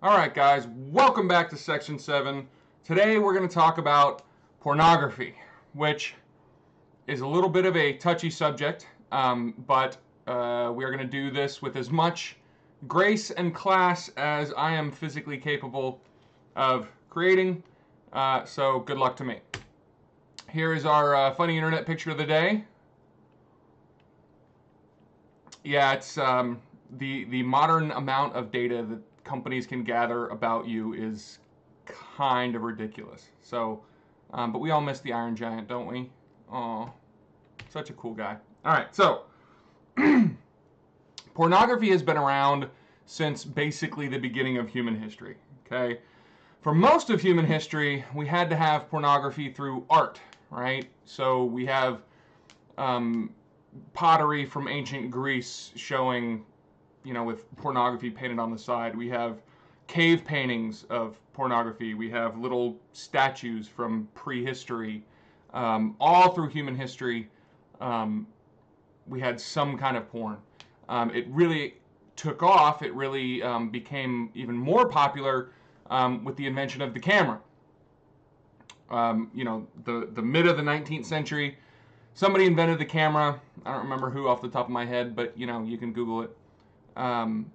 Alright guys, welcome back to Section 7. Today we're going to talk about pornography, which is a little bit of a touchy subject, but we are going to do this with as much grace and class as I am physically capable of creating, so good luck to me. Here is our funny internet picture of the day. Yeah, it's the modern amount of data that companies can gather about you is kind of ridiculous. So, but we all miss the Iron Giant, don't we? Oh, such a cool guy. All right, so pornography has been around since basically the beginning of human history. Okay, for most of human history, we had to have pornography through art, right? So we have pottery from ancient Greece showing, with pornography painted on the side. We have cave paintings of pornography. We have little statues from prehistory. All through human history, we had some kind of porn. It really took off. It really became even more popular with the invention of the camera. The mid of the 19th century, somebody invented the camera. I don't remember who off the top of my head, but you can Google it. And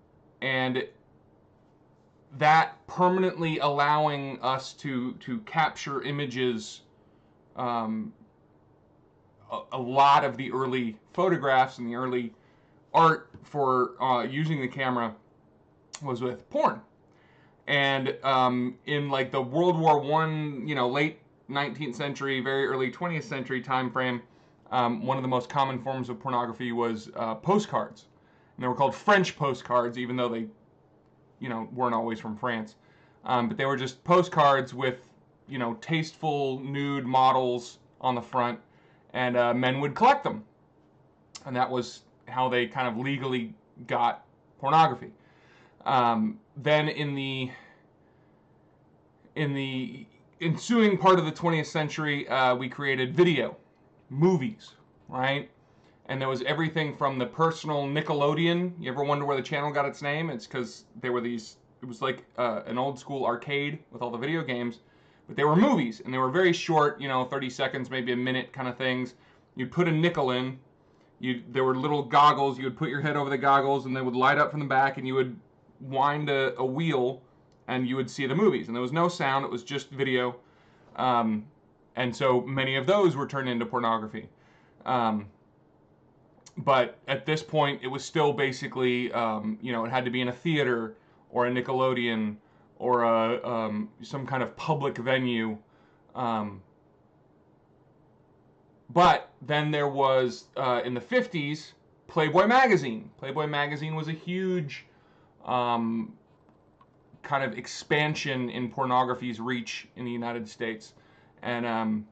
that permanently allowing us to capture images, a lot of the early photographs and the early art for using the camera was with porn. And in like the World War I, late 19th century, very early 20th century time frame, one of the most common forms of pornography was postcards. And they were called French postcards, even though they, weren't always from France. But they were just postcards with, tasteful nude models on the front, and men would collect them. And that was how they kind of legally got pornography. Then in the ensuing part of the 20th century, we created video, movies, right? And there was everything from the personal Nickelodeon. You ever wonder where the channel got its name? It's because there were these, it was like an old school arcade with all the video games, but they were movies, and they were very short, 30 seconds, maybe a minute kind of things. You'd put a nickel in, there were little goggles, you would put your head over the goggles, and they would light up from the back, and you would wind a wheel, and you would see the movies. And there was no sound, it was just video. And so many of those were turned into pornography. But at this point, it was still basically, it had to be in a theater or a Nickelodeon or some kind of public venue. But then there was, in the 50s, Playboy magazine. Playboy magazine was a huge kind of expansion in pornography's reach in the United States. And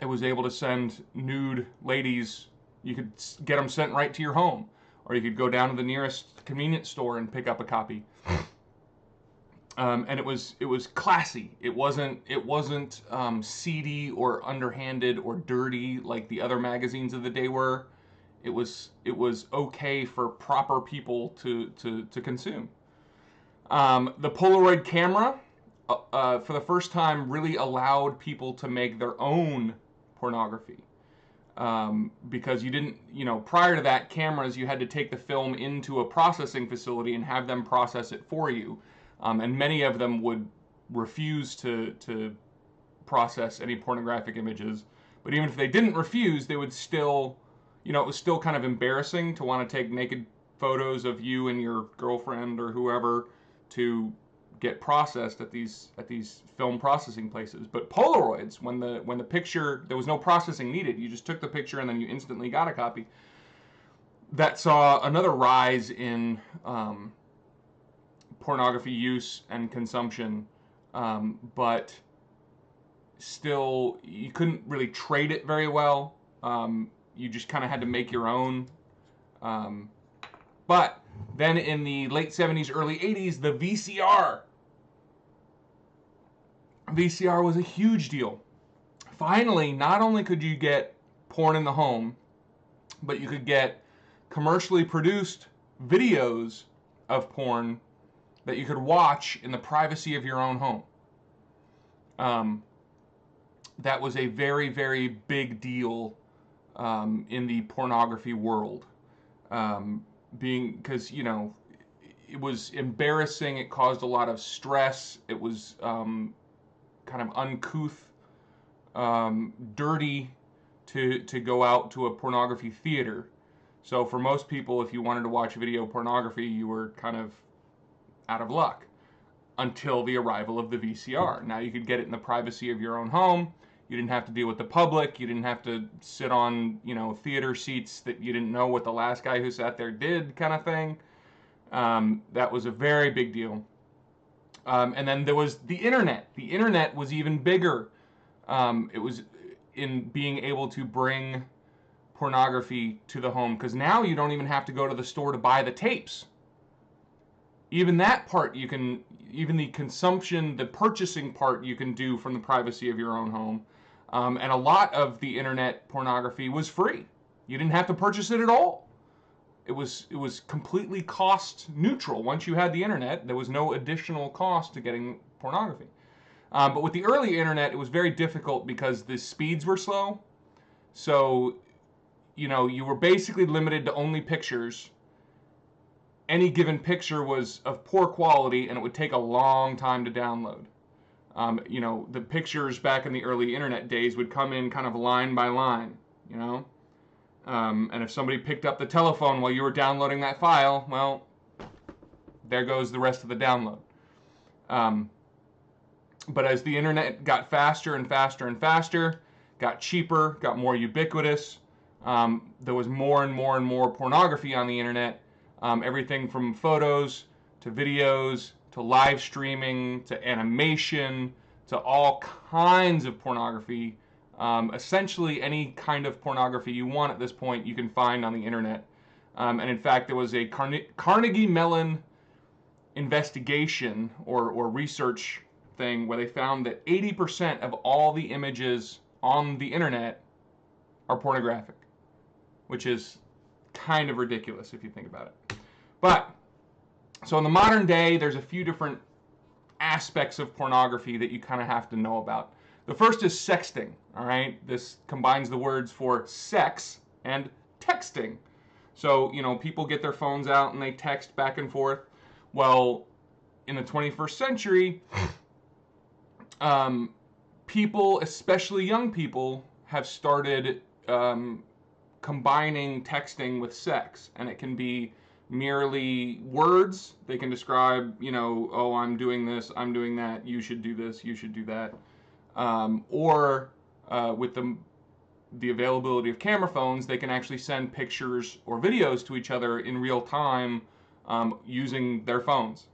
it was able to send nude ladies. You could get them sent right to your home, or you could go down to the nearest convenience store and pick up a copy. And it was classy. It wasn't seedy or underhanded or dirty like the other magazines of the day were. It was okay for proper people to consume. The Polaroid camera, for the first time, really allowed people to make their own pornography. Because you didn't, prior to that, cameras, you had to take the film into a processing facility and have them process it for you. And many of them would refuse to process any pornographic images. But even if they didn't refuse, they would still, it was still kind of embarrassing to want to take naked photos of you and your girlfriend or whoever to get processed at these film processing places. But Polaroids, when the picture, there was no processing needed, you just took the picture and then you instantly got a copy. That saw another rise in pornography use and consumption, but still you couldn't really trade it very well. You just kind of had to make your own. But then in the late 70s, early 80s, the VCR. VCR was a huge deal. Finally, not only could you get porn in the home, but you could get commercially produced videos of porn that you could watch in the privacy of your own home. That was a very, very big deal in the pornography world. Because, you know, it was embarrassing. It caused a lot of stress. It was kind of uncouth, dirty to go out to a pornography theater. So for most people, if you wanted to watch video pornography, you were kind of out of luck until the arrival of the VCR. Now you could get it in the privacy of your own home. You didn't have to deal with the public. You didn't have to sit on, you know, theater seats that you didn't know what the last guy who sat there did, kind of thing. That was a very big deal. And then there was the internet. The internet was even bigger. It was in being able to bring pornography to the home, because now you don't even have to go to the store to buy the tapes. Even that part you can, even the consumption, the purchasing part you can do from the privacy of your own home. And a lot of the internet pornography was free. You didn't have to purchase it at all. It was completely cost neutral. Once you had the internet, there was no additional cost to getting pornography. But with the early internet, it was very difficult because the speeds were slow. So, you know, you were basically limited to only pictures. Any given picture was of poor quality, and it would take a long time to download. You know, the pictures back in the early internet days would come in kind of line by line, you know. And if somebody picked up the telephone while you were downloading that file, well, there goes the rest of the download. But as the internet got faster and faster and faster, got cheaper, got more ubiquitous, there was more and more and more pornography on the internet. Everything from photos to videos to live streaming to animation to all kinds of pornography. Essentially any kind of pornography you want at this point you can find on the internet. And in fact, there was a Carnegie Mellon investigation or research thing where they found that 80% of all the images on the internet are pornographic, which is kind of ridiculous if you think about it. But so in the modern day, there's a few different aspects of pornography that you kind of have to know about. The first is sexting. All right, this combines the words for sex and texting. So, you know, people get their phones out and they text back and forth. Well, in the 21st century, people, especially young people, have started combining texting with sex, and it can be merely words. They can describe, you know, oh, I'm doing this, I'm doing that, you should do this, you should do that. Or with the availability of camera phones, they can actually send pictures or videos to each other in real time using their phones.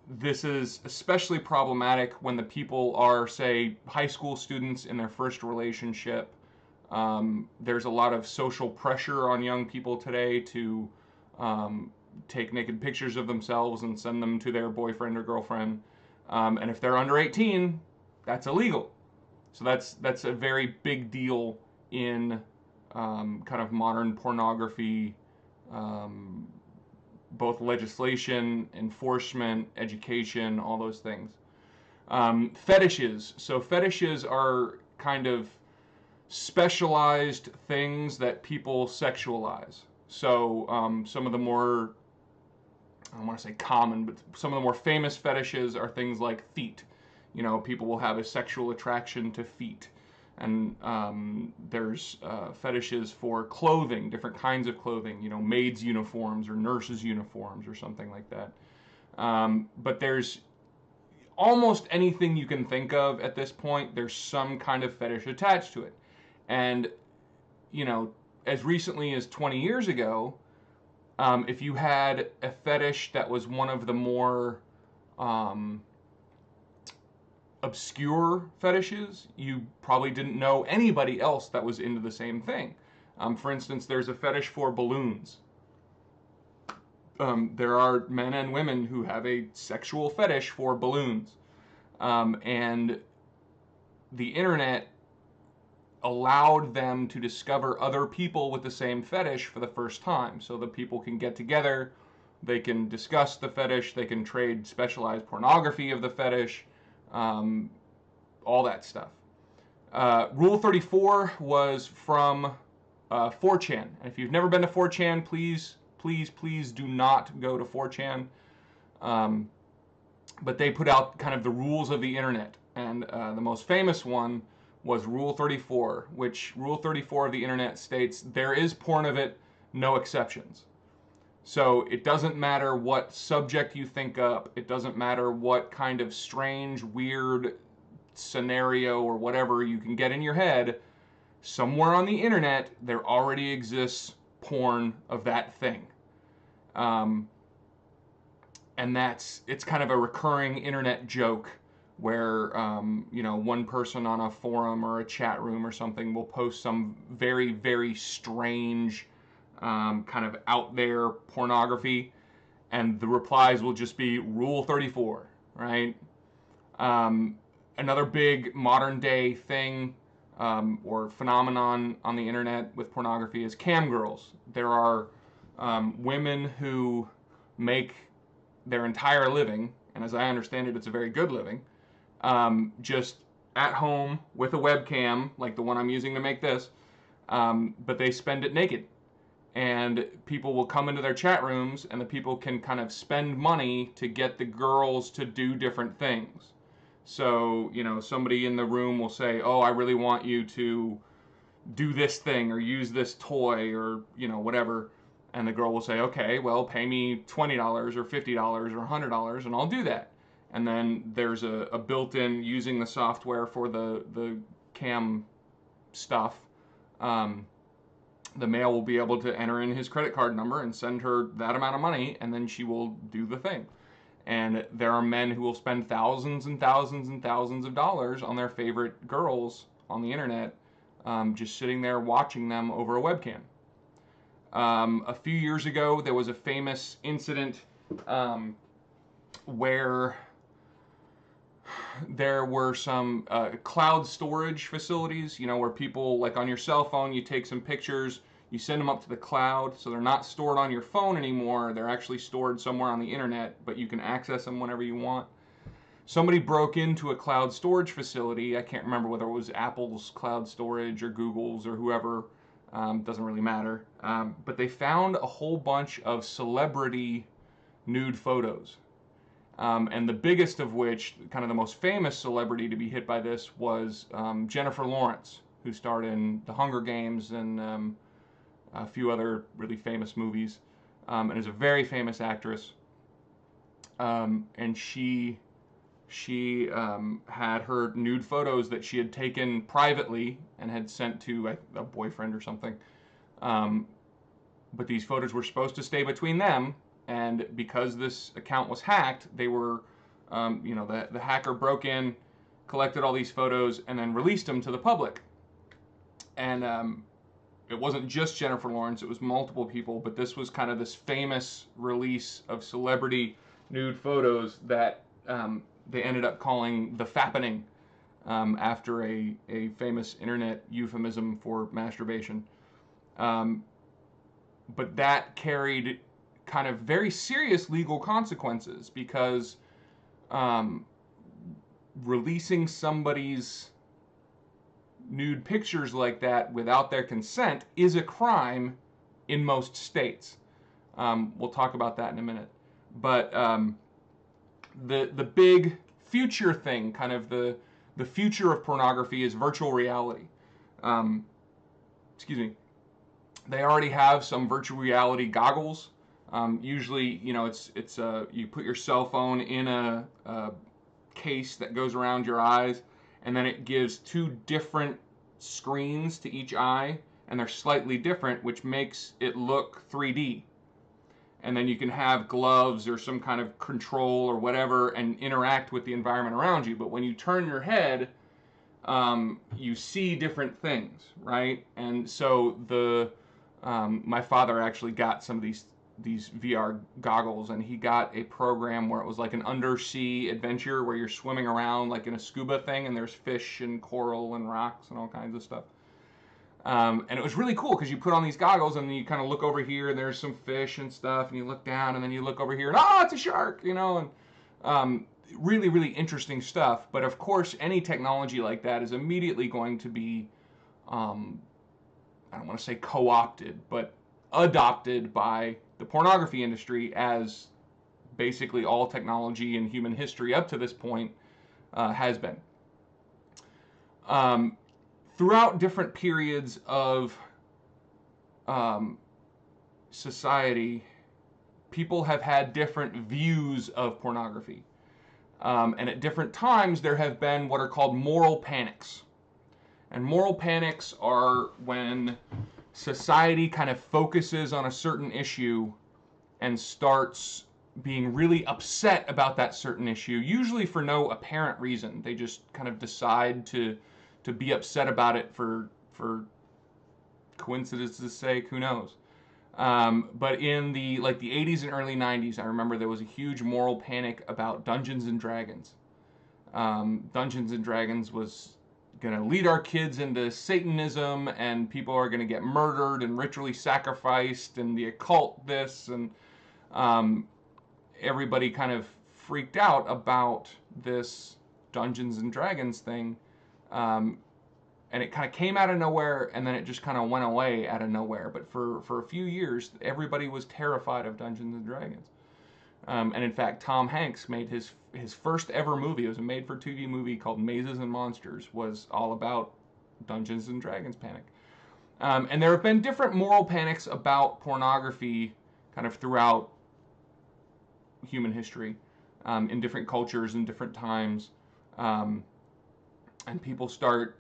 This is especially problematic when the people are, say, high school students in their first relationship. There's a lot of social pressure on young people today to take naked pictures of themselves and send them to their boyfriend or girlfriend. And if they're under 18, that's illegal. So that's a very big deal in kind of modern pornography, both legislation, enforcement, education, all those things. Fetishes. So fetishes are kind of specialized things that people sexualize. So some of the more, I don't want to say common, but some of the more famous fetishes are things like feet. You know, people will have a sexual attraction to feet. And there's fetishes for clothing, different kinds of clothing, you know, maids' uniforms or nurses' uniforms or something like that. But there's almost anything you can think of at this point, there's some kind of fetish attached to it. And, you know, as recently as 20 years ago, if you had a fetish that was one of the more obscure fetishes, you probably didn't know anybody else that was into the same thing. For instance, there's a fetish for balloons. There are men and women who have a sexual fetish for balloons. And the internet allowed them to discover other people with the same fetish for the first time, so that people can get together, They can discuss the fetish. They can trade specialized pornography of the fetish, all that stuff. Rule 34 was from 4chan. And if you've never been to 4chan, please, please, please do not go to 4chan. But they put out kind of the rules of the internet. And the most famous one was Rule 34, which Rule 34 of the internet states there is porn of it, no exceptions. So it doesn't matter what subject you think up. It doesn't matter what kind of strange, weird scenario or whatever you can get in your head. Somewhere on the internet, there already exists porn of that thing. And it's kind of a recurring internet joke where, one person on a forum or a chat room or something will post some very, very strange, kind of out there pornography, and the replies will just be Rule 34, right? Another big modern day thing or phenomenon on the internet with pornography is cam girls. There are women who make their entire living, and as I understand it, it's a very good living, just at home with a webcam, like the one I'm using to make this, but they spend it naked. And people will come into their chat rooms, and the people can kind of spend money to get the girls to do different things. So, somebody in the room will say, oh, I really want you to do this thing or use this toy or, whatever. And the girl will say, okay, well, pay me $20 or $50 or $100 and I'll do that. And then there's a built-in, using the software for the cam stuff, the male will be able to enter in his credit card number and send her that amount of money, and then she will do the thing. And there are men who will spend thousands and thousands and thousands of dollars on their favorite girls on the internet, just sitting there watching them over a webcam. A few years ago, there was a famous incident where there were some cloud storage facilities, where people, like on your cell phone, you take some pictures, you send them up to the cloud, so they're not stored on your phone anymore, they're actually stored somewhere on the internet, but you can access them whenever you want. Somebody broke into a cloud storage facility. I can't remember whether it was Apple's cloud storage or Google's or whoever, doesn't really matter, but they found a whole bunch of celebrity nude photos. And the biggest of which, kind of the most famous celebrity to be hit by this, was Jennifer Lawrence, who starred in The Hunger Games and a few other really famous movies, and is a very famous actress. And she had her nude photos that she had taken privately and had sent to a boyfriend or something. But these photos were supposed to stay between them. And because this account was hacked, they were, the hacker broke in, collected all these photos, and then released them to the public. And it wasn't just Jennifer Lawrence, it was multiple people, but this was kind of this famous release of celebrity nude photos that they ended up calling the fappening, after a famous internet euphemism for masturbation. But that carried kind of very serious legal consequences, because releasing somebody's nude pictures like that without their consent is a crime in most states. We'll talk about that in a minute. But the big future thing, kind of the future of pornography, is virtual reality. They already have some virtual reality goggles. Usually, it's you put your cell phone in a case that goes around your eyes, and then it gives two different screens to each eye, and they're slightly different, which makes it look 3D. And then you can have gloves or some kind of control or whatever and interact with the environment around you. But when you turn your head, you see different things, right? And so my father actually got some of these VR goggles, and he got a program where it was like an undersea adventure where you're swimming around like in a scuba thing, and there's fish and coral and rocks and all kinds of stuff. And it was really cool because you put on these goggles and then you kind of look over here and there's some fish and stuff, and you look down and then you look over here and it's a shark, and really, really interesting stuff. But of course, any technology like that is immediately going to be, I don't want to say co-opted, but adopted by the pornography industry, as basically all technology in human history up to this point has been. Throughout different periods of society, people have had different views of pornography. And at different times, there have been what are called moral panics. And moral panics are when society kind of focuses on a certain issue and starts being really upset about that certain issue, usually for no apparent reason. They just kind of decide to be upset about it for coincidence's sake, who knows. But in the 80s and early 90s, I remember there was a huge moral panic about Dungeons and Dragons. Dungeons and Dragons was going to lead our kids into Satanism, and people are going to get murdered and ritually sacrificed, and the occult this, and everybody kind of freaked out about this Dungeons and Dragons thing. And it kind of came out of nowhere, and then it just kind of went away out of nowhere. But for a few years, everybody was terrified of Dungeons and Dragons. And in fact, Tom Hanks made his first ever movie. It was a made-for-TV movie called Mazes and Monsters. Was all about Dungeons and Dragons panic. And there have been different moral panics about pornography kind of throughout human history, in different cultures and different times. And people start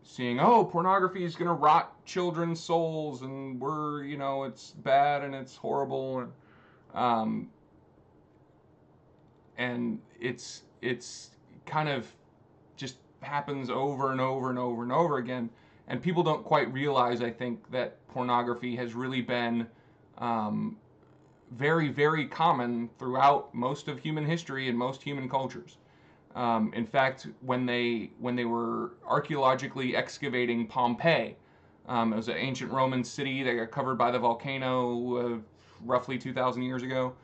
seeing, pornography is going to rot children's souls, and it's bad and it's horrible, and it's kind of just happens over and over and over and over again, and people don't quite realize, I think, that pornography has really been very, very common throughout most of human history and most human cultures. In fact, when they were archaeologically excavating Pompeii, it was an ancient Roman city that got covered by the volcano roughly 2,000 years ago.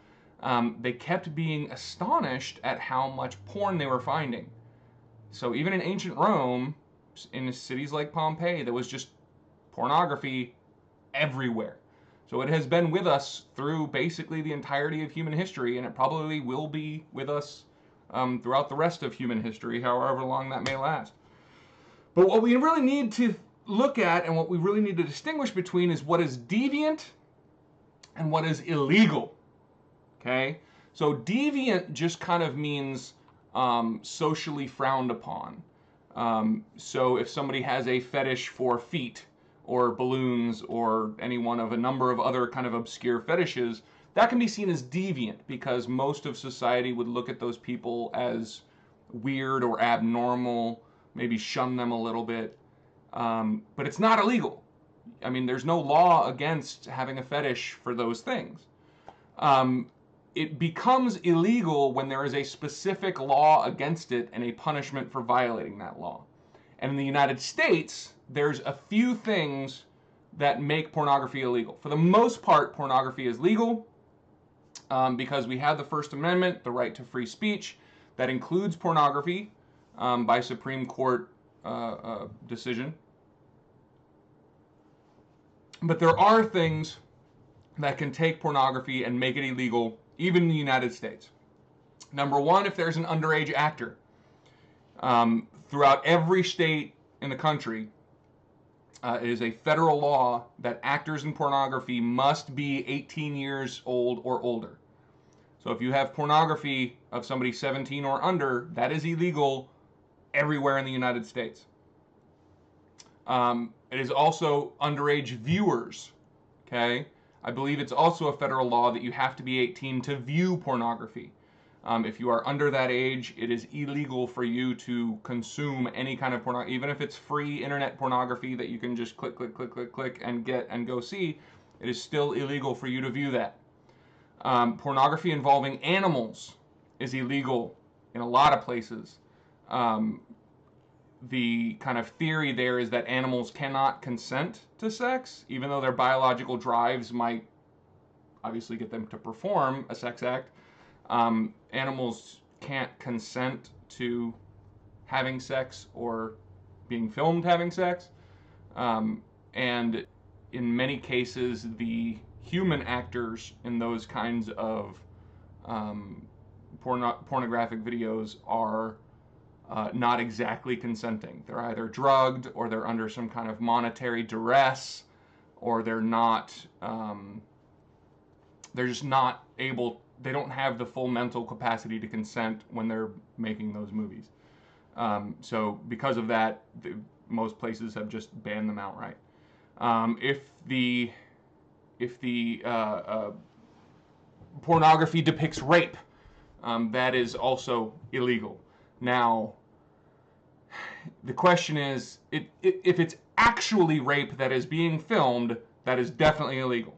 They kept being astonished at how much porn they were finding. So even in ancient Rome, in cities like Pompeii, there was just pornography everywhere. So it has been with us through basically the entirety of human history, and it probably will be with us throughout the rest of human history, however long that may last. But what we really need to look at, and what we really need to distinguish between, is what is deviant and what is illegal. Okay? So deviant just kind of means socially frowned upon. So if somebody has a fetish for feet or balloons or any one of a number of other kind of obscure fetishes, that can be seen as deviant, because most of society would look at those people as weird or abnormal, maybe shun them a little bit. But it's not illegal. I mean, there's no law against having a fetish for those things. It becomes illegal when there is a specific law against it and a punishment for violating that law. And in the United States, there's a few things that make pornography illegal. For the most part, pornography is legal. Because we have the First Amendment, the right to free speech, that includes pornography by Supreme Court decision. But there are things that can take pornography and make it illegal, even in the United States. Number one, if there's an underage actor. Throughout every state in the country, it is a federal law that actors in pornography must be 18 years old or older. So if you have pornography of somebody 17 or under, that is illegal everywhere in the United States. It is also underage viewers. Okay? I believe it's also a federal law that you have to be 18 to view pornography. If you are under that age, it is illegal for you to consume any kind of pornography, even if it's free internet pornography that you can just click, click, click, click, click, and get and go see. It is still illegal for you to view that. Pornography involving animals is illegal in a lot of places. the kind of theory there is that animals cannot consent to sex, even though their biological drives might obviously get them to perform a sex act. Animals can't consent to having sex or being filmed having sex. And in many cases, the human actors in those kinds of pornographic videos are not exactly consenting. They're either drugged, or they're under some kind of monetary duress, or they're not, they're just not able, they don't have the full mental capacity to consent when they're making those movies. So because of that, most places have just banned them outright. If the pornography depicts rape, that is also illegal. Now, the question is, if it's actually rape that is being filmed, that is definitely illegal.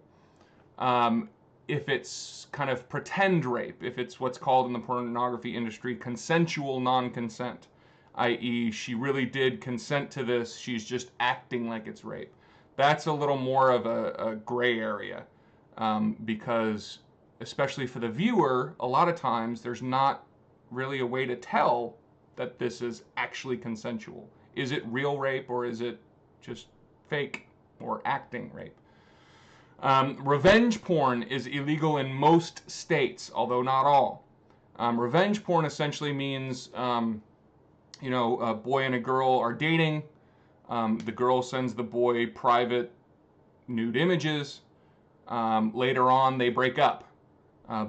If it's kind of pretend rape, if it's what's called in the pornography industry consensual non-consent, i.e. she really did consent to this, she's just acting like it's rape, that's a little more of a gray area, because especially for the viewer, a lot of times there's not really a way to tell that this is actually consensual. Is it real rape, or is it just fake or acting rape? Revenge porn is illegal in most states, although not all. Revenge porn essentially means, a boy and a girl are dating. The girl sends the boy private nude images. Later on, they break up.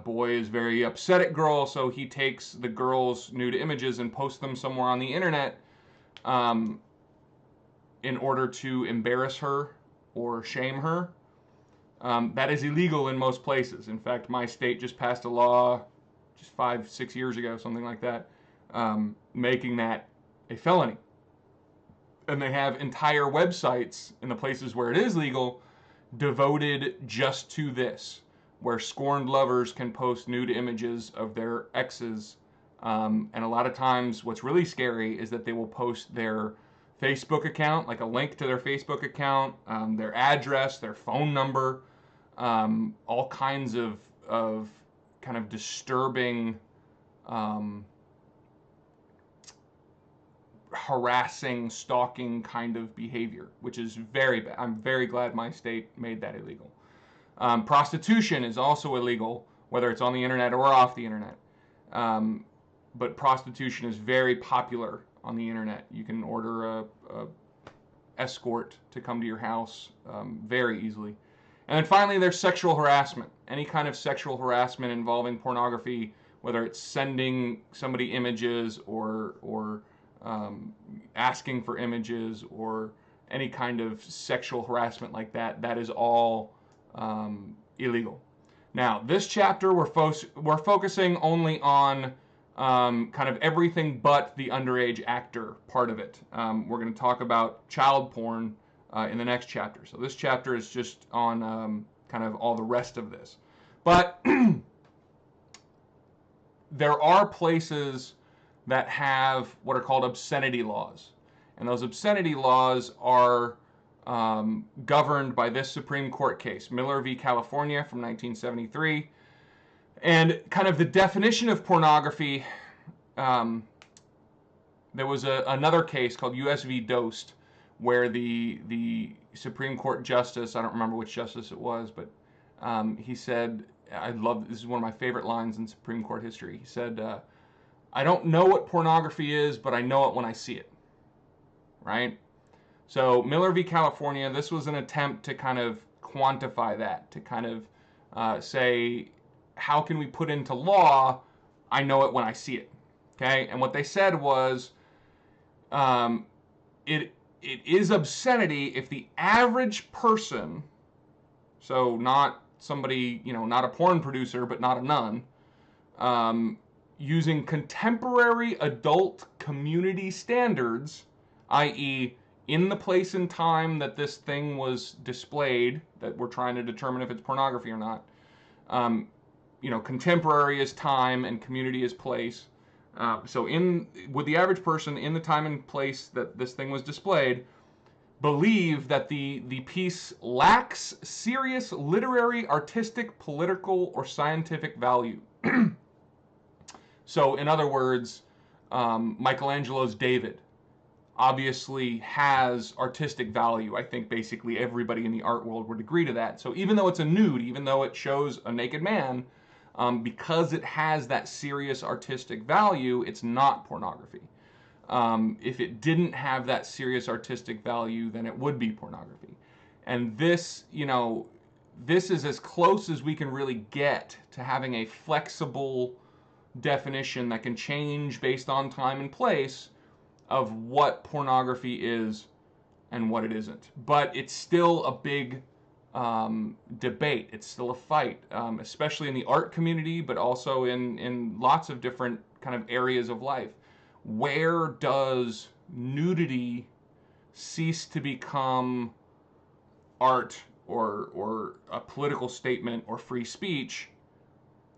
Boy is very upset at girl, so he takes the girl's nude images and posts them somewhere on the internet in order to embarrass her or shame her. That is illegal in most places. In fact, my state just passed a law just 5-6 years ago, something like that, making that a felony. And they have entire websites in the places where it is legal devoted just to this, where scorned lovers can post nude images of their exes. And a lot of times what's really scary is that they will post their Facebook account, like a link to their Facebook account, their address, their phone number, all kinds of kind of disturbing, harassing, stalking kind of behavior, which is very bad. I'm very glad my state made that illegal. Prostitution is also illegal, whether it's on the internet or off the internet. But prostitution is very popular on the internet. You can order a escort to come to your house very easily. And then finally, there's sexual harassment. Any kind of sexual harassment involving pornography, whether it's sending somebody images or asking for images or any kind of sexual harassment like that, that is all illegal. Now, this chapter we're focusing only on kind of everything but the underage actor part of it. We're going to talk about child porn in the next chapter. So this chapter is just on kind of all the rest of this. But there are places that have what are called obscenity laws. And those obscenity laws are governed by this Supreme Court case, Miller v. California from 1973. And kind of the definition of pornography, there was another case called U.S. v. Dost, where the Supreme Court justice, I don't remember which justice it was, but he said, this is one of my favorite lines in Supreme Court history. He said, I don't know what pornography is, but I know it when I see it. Right? So Miller v. California, this was an attempt to kind of quantify that, to kind of say, how can we put into law, I know it when I see it. Okay? And what they said was, it is obscenity if the average person, so not somebody, not a porn producer, but not a nun, using contemporary adult community standards, i.e. in the place and time that this thing was displayed, that we're trying to determine if it's pornography or not. Contemporary is time and community is place. So would the average person in the time and place that this thing was displayed believe that the piece lacks serious literary, artistic, political, or scientific value? So in other words, Michelangelo's David obviously has artistic value. I think basically everybody in the art world would agree to that. So even though it's a nude, even though it shows a naked man, because it has that serious artistic value, it's not pornography. If it didn't have that serious artistic value, then it would be pornography. And this, this is as close as we can really get to having a flexible definition that can change based on time and place of what pornography is and what it isn't. But it's still a big debate. It's still a fight, especially in the art community, but also in lots of different kind of areas of life. Where does nudity cease to become art or a political statement or free speech?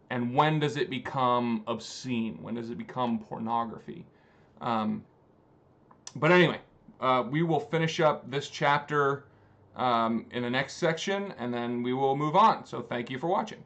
And when does it become obscene? When does it become pornography? But anyway, we will finish up this chapter in the next section, and then we will move on. So thank you for watching.